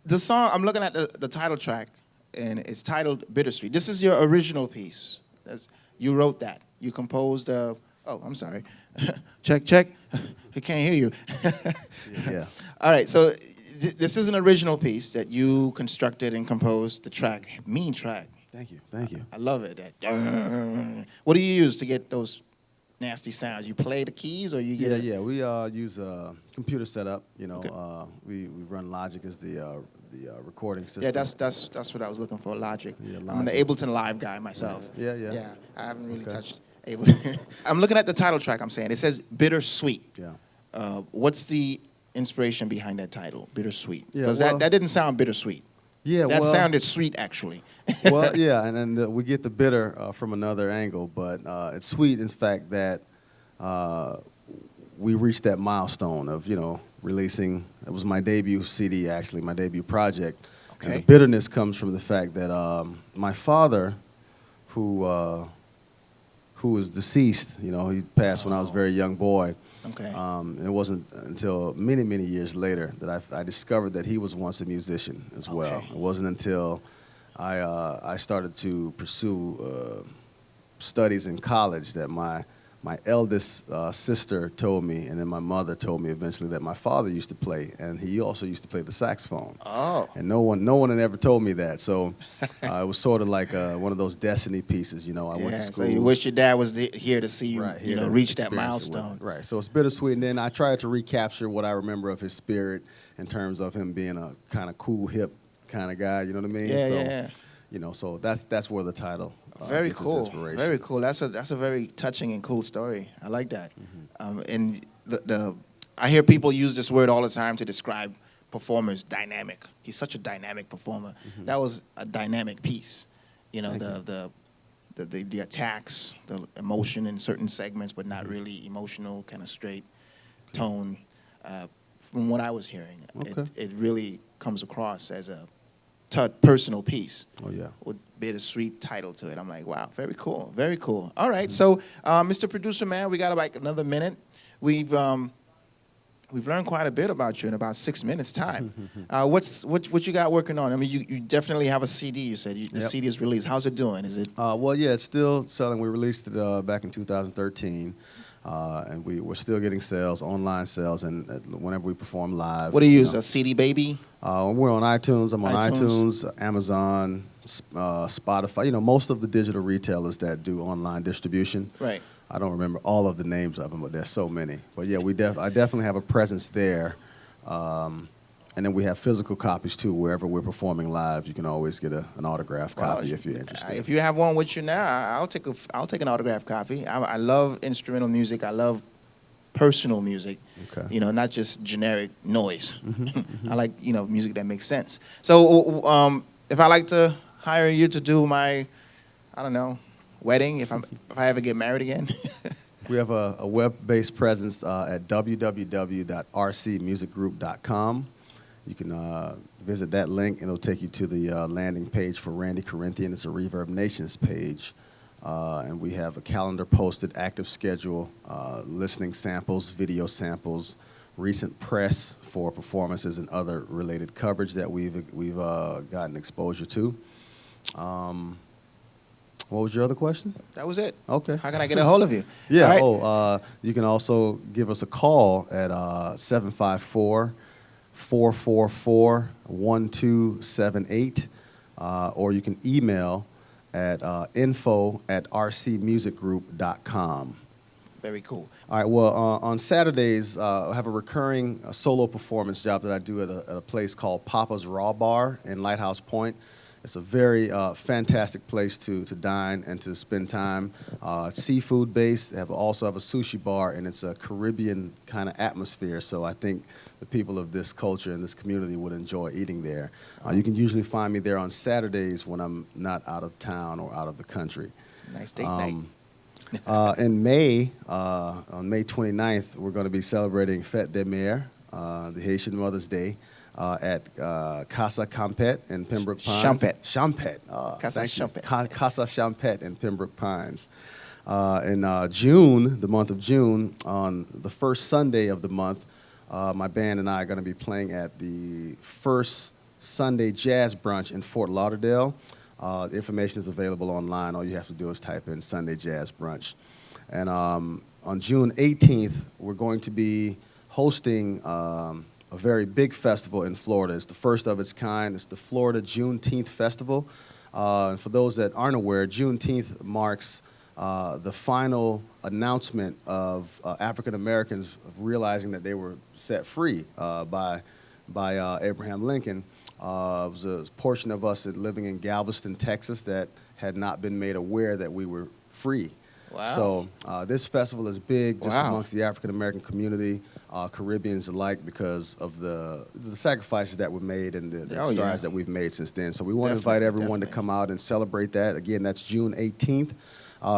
The song, I'm looking at the title track, and it's titled Bittersweet. This is your original piece. You wrote that. You composed, oh, I'm sorry. Check, check. We can't hear you. Yeah. All right, so this is an original piece that you constructed and composed, the track, mean track. Thank you, thank you. I love it. What do you use to get those nasty sounds? You play the keys, or you get Yeah, we use a computer setup. You know, okay. We run Logic as the recording system. Yeah, that's what I was looking for, Logic. Yeah, Logic. I'm an Ableton Live guy myself. Yeah. Yeah, I haven't really touched Ableton. I'm looking at the title track. I'm saying it says Bittersweet. Yeah. What's the inspiration behind that title, Bittersweet? Yeah, Because that didn't sound bittersweet. Yeah, that sounded sweet, actually. Well, yeah, and then we get the bitter from another angle, but it's sweet in fact that we reached that milestone of, you know, releasing. It was my debut CD, actually, my debut project. Okay. And the bitterness comes from the fact that my father, who was deceased, you know, he passed when I was a very young boy. Okay. And it wasn't until many, many years later that I discovered that he was once a musician as well. It wasn't until I started to pursue studies in college that my eldest sister told me, and then my mother told me eventually that my father used to play, and he also used to play the saxophone. Oh. And no one had ever told me that, so it was sort of like one of those destiny pieces, you know. I went to school. So you wish your dad was here to see you, right, you know, reach that milestone. Right. So it's bittersweet, and then I tried to recapture what I remember of his spirit in terms of him being a kind of cool, hip kind of guy. You know what I mean? Yeah, so, yeah. You know, so that's where the title. Very cool. Very cool. That's a very touching and cool story. I like that. Mm-hmm. And I hear people use this word all the time to describe performers. Dynamic. He's such a dynamic performer. Mm-hmm. That was a dynamic piece. You know, the attacks, the emotion in certain segments, but not really emotional, kind of straight tone. From what I was hearing, it really comes across as a personal piece. Oh yeah. With bittersweet title to it. I'm like, wow, very cool, very cool. All right, so Mr. Producer Man, we got like another minute. We've learned quite a bit about you in about 6 minutes time. What you got working on? I mean, you definitely have a CD. You said the CD is released. How's it doing? Is it? Well, yeah, it's still selling. We released it back in 2013. And we're still getting sales, online sales, and whenever we perform live. What do you use, a CD Baby? We're on iTunes. I'm on iTunes, Amazon, Spotify. You know, most of the digital retailers that do online distribution. Right. I don't remember all of the names of them, but there's so many. But yeah, I definitely have a presence there. And then we have physical copies too. Wherever we're performing live, you can always get an autographed copy if you're interested. If you have one with you now, I'll take an autographed copy. I love instrumental music. I love personal music. Okay. You know, not just generic noise. I like, you know, music that makes sense. So if I like to hire you to do my, I don't know, wedding, if I ever get married again, We have a web-based presence at www.rcmusicgroup.com. You can visit that link, and it'll take you to the landing page for Randy Corinthian. It's a Reverb Nations page. And we have a calendar posted, active schedule, listening samples, video samples, recent press for performances and other related coverage that we've gotten exposure to. What was your other question? That was it. Okay. How can I get a hold of you? Yeah. All right. You can also give us a call at 754-444-1278, or you can email at info@rcmusicgroup.com. Very cool. All right. Well, on Saturdays, I have a recurring solo performance job that I do at a place called Papa's Raw Bar in Lighthouse Point. It's a very fantastic place to dine and to spend time. It's seafood based. They also have a sushi bar, and it's a Caribbean kind of atmosphere. So I think the people of this culture and this community would enjoy eating there. You can usually find me there on Saturdays when I'm not out of town or out of the country. Nice date night. In May, on May 29th, we're going to be celebrating Fête des Mères, the Haitian Mother's Day, at Casa Champet in Pembroke Pines. Champet. Casa Champet. Casa Champet in Pembroke Pines. In June, the month of June, on the first Sunday of the month, my band and I are going to be playing at the First Sunday Jazz Brunch in Fort Lauderdale. The information is available online. All you have to do is type in Sunday Jazz Brunch. And on June 18th, we're going to be hosting a very big festival in Florida. It's the first of its kind. It's the Florida Juneteenth Festival. And for those that aren't aware, Juneteenth marks the final announcement of African Americans realizing that they were set free by Abraham Lincoln. It was a portion of us living in Galveston, Texas, that had not been made aware that we were free. Wow. So this festival is big just amongst the African American community, Caribbeans alike, because of the sacrifices that were made and the strides that we've made since then. So we want to invite everyone to come out and celebrate that. Again, that's June 18th.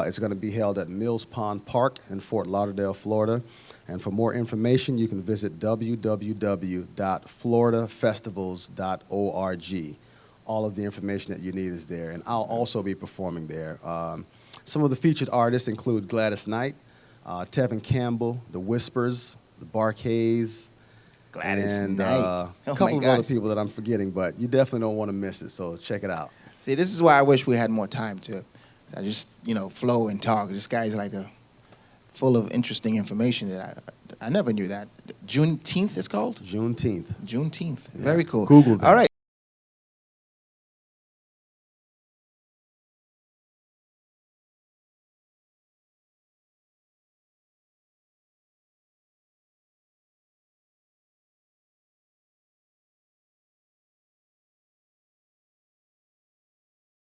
It's going to be held at Mills Pond Park in Fort Lauderdale, Florida. And for more information, you can visit www.floridafestivals.org. All of the information that you need is there. And I'll also be performing there. Some of the featured artists include Gladys Knight, Tevin Campbell, The Whispers, The Barkays, and a couple of other people that I'm forgetting, but you definitely don't want to miss it, so check it out. See, this is why I wish we had more time to just, flow and talk. This guy's like full of interesting information that I never knew that. Juneteenth is called? Juneteenth. Juneteenth. Very cool. Google that. All right.